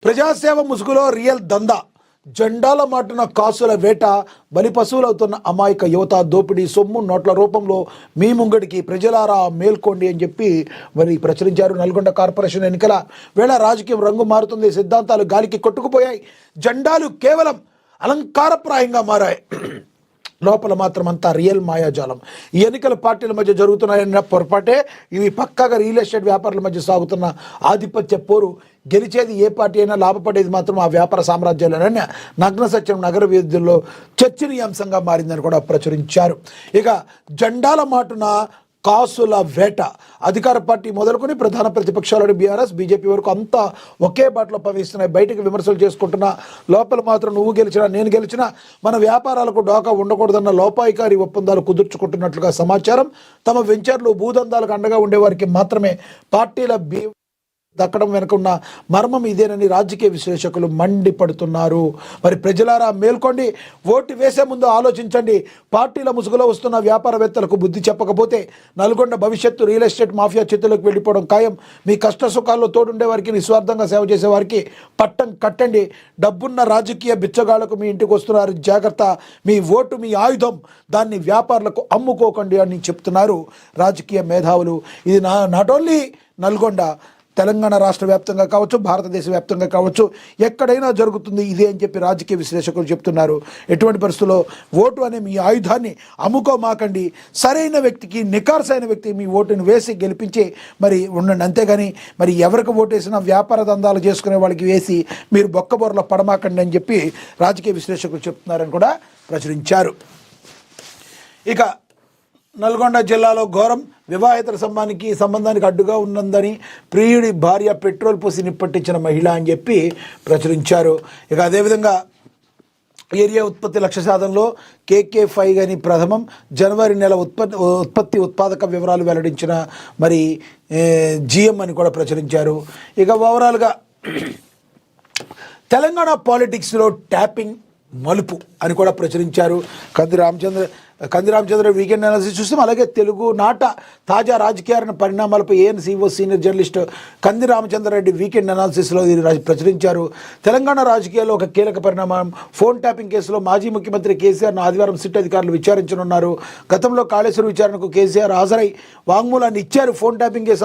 ప్రజాసేవ ముసుగులో రియల్ దందా, జెండాల మాటున కాసుల వేట, బలి పశువులవుతున్న అమాయక యువత దోపిడీ సొమ్ము నోట్ల రూపంలో మీ ముంగడికి ప్రజలారా మేల్కోండి అని చెప్పి మరి ప్రచురించారు. నల్గొండ కార్పొరేషన్ ఎన్నికల వేళ రాజకీయం రంగు మారుతుంది. సిద్ధాంతాలు గాలికి కొట్టుకుపోయాయి. జెండాలు కేవలం అలంకారప్రాయంగా మారాయి. లోపల మాత్రం అంతా రియల్ మాయాజాలం. ఈ ఎన్నికల పార్టీల మధ్య జరుగుతున్నాయన్న పొరపాటే. ఇవి పక్కాగా రియల్ ఎస్టేట్ వ్యాపారుల మధ్య సాగుతున్న ఆధిపత్య పోరు. గెలిచేది ఏ పార్టీ అయినా, లాభపడేది మాత్రం ఆ వ్యాపార సామ్రాజ్యాలనే నగ్న సత్యం నగర వీధుల్లో చర్చనీయాంశంగా మారిందని కూడా ప్రచురించారు. ఇక జెండాల మాటున కాసుల వేట, అధికార పార్టీ మొదలుకొని ప్రధాన ప్రతిపక్షాలను బీఆర్ఎస్ బీజేపీ వరకు అంతా ఒకే బాటలో పవిస్తున్నాయి. బయటకు విమర్శలు చేసుకుంటున్నా, లోపల మాత్రం నువ్వు గెలిచినా నేను గెలిచినా మన వ్యాపారాలకు డోకా ఉండకూడదన్న లోపాయికారి ఒప్పందాలు కుదుర్చుకుంటున్నట్లుగా సమాచారం. తమ వెంచర్లు భూదందాలకు అండగా ఉండేవారికి మాత్రమే పార్టీల దక్కడం వెనుక ఉన్న మర్మం ఇదేనని రాజకీయ విశ్లేషకులు మండిపడుతున్నారు. మరి ప్రజలారా మేల్కోండి, ఓటు వేసే ముందు ఆలోచించండి. పార్టీల ముసుగులో వస్తున్న వ్యాపారవేత్తలకు బుద్ధి చెప్పకపోతే నల్గొండ భవిష్యత్తు రియల్ ఎస్టేట్ మాఫియా చేతుల్లోకి వెళ్ళిపోవడం ఖాయం. మీ కష్ట సుఖాల్లో తోడుండే వారికి, నిస్వార్థంగా సేవ చేసే వారికి పట్టం కట్టండి. డబ్బున్న రాజకీయ బిచ్చగాళ్లకు మీ ఇంటికి వస్తున్నారు, జాగ్రత్త. మీ ఓటు మీ ఆయుధం, దాన్ని వ్యాపారులకు అమ్ముకోకండి అని చెప్తున్నారు రాజకీయ మేధావులు. ఇది నాట్ ఓన్లీ నల్గొండ, తెలంగాణ రాష్ట్ర వ్యాప్తంగా కావచ్చు, భారతదేశ వ్యాప్తంగా కావచ్చు, ఎక్కడైనా జరుగుతుంది ఇదే అని చెప్పి రాజకీయ విశ్లేషకులు చెప్తున్నారు. ఎటువంటి పరిస్థితుల్లో ఓటు అనే మీ ఆయుధాన్ని అమ్ముకోమాకండి. సరైన వ్యక్తికి, నికార్సైన వ్యక్తికి మీ ఓటును వేసి గెలిపించి మరి ఉండండి. అంతేగాని మరి ఎవరికి ఓటేసినా వ్యాపార దందాలు చేసుకునే వాళ్ళకి వేసి మీరు బొక్కబొరలో పడమాకండి అని చెప్పి రాజకీయ విశ్లేషకులు చెప్తున్నారని కూడా ప్రచురించారు. ఇక నల్గొండ జిల్లాలో ఘోరం. వివాహేతర సంబంధానికి అడ్డుగా ఉన్నదని ప్రియుడి భార్య పెట్రోల్ పోసి నిప్పట్టించిన మహిళ అని చెప్పి ప్రచురించారు. ఇక అదేవిధంగా ఏరియా ఉత్పత్తి లక్ష్య సాధనలో KK5 అని ప్రథమం. జనవరి నెల ఉత్పాదక వివరాలు వెల్లడించిన మరి GM అని కూడా ప్రచురించారు. ఇక ఓవరాల్గా తెలంగాణ పాలిటిక్స్లో ట్యాపింగ్ మలుపు అని కూడా ప్రచురించారు. కంది రామచంద్ర వీకెండ్ అనాలిసిస్ చూస్తాం. అలాగే తెలుగు నాట తాజా రాజకీయ పరిణామాలపై ANCO సీనియర్ జర్నలిస్ట్ కంది రామచంద్రారెడ్డి వీకెండ్ అనాలిసిస్లో ప్రచురించారు. తెలంగాణ రాజకీయాల్లో ఒక కీలక పరిణామం, ఫోన్ ట్యాపింగ్ కేసులో మాజీ ముఖ్యమంత్రి కేసీఆర్ను ఆదివారం సిట్ అధికారులు విచారించనున్నారు. గతంలో కాళేశ్వరం విచారణకు కేసీఆర్ హాజరై వాంగ్మూలాన్ని ఇచ్చారు. Phone tapping case